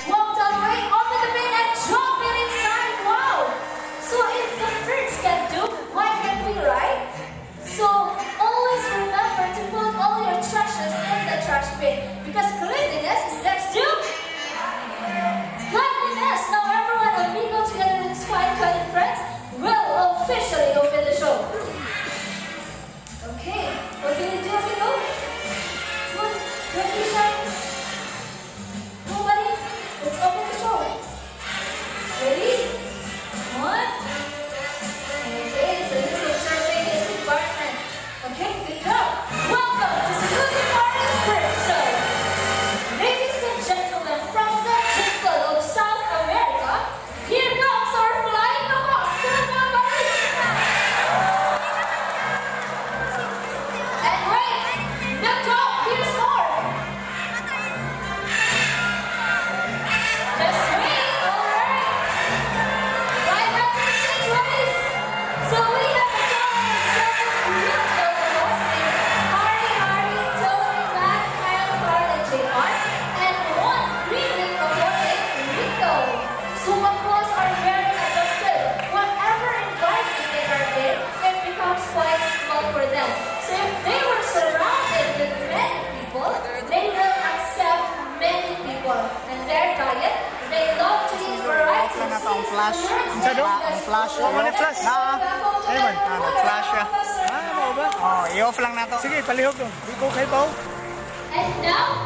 Walk all the way, open the bin and drop it inside. Wow! So if the birds can do, why can't we, right? So always remember to put all your trashes in the trash bin because cleanliness is next to cleanliness. Now everyone, amigo, together with his fine cunning friends, will officially open the show. Okay, what can you do, amigo? Good, don't be shy. Nobody, let's open the show. Ready? One. Okay, so this will survey this environment. Okay, good job. Welcome to Cebu Zapari's Bird Show. Ladies and gentlemen, from the jungle of South America, here comes our flying host, Zapari. And wait, the top, here's more. Just wait, alright. Right back to the stage, ladies. So we have a beautiful hosting Hari, Tony, Matt, Kyle, Carl, and J.R. And one green of your name, Rico. So applause are very adjusted. Whatever environment they are in, it becomes quite small for them. So if they were surrounded with many people, they will accept many people. And their diet, they love to eat varieties. Ang flash. Ang flash. Ano flash? Ayun, flash siya. Ano ba? Oh, i-off lang na to. Sige, palihog to. Di ko kay Pao. And now,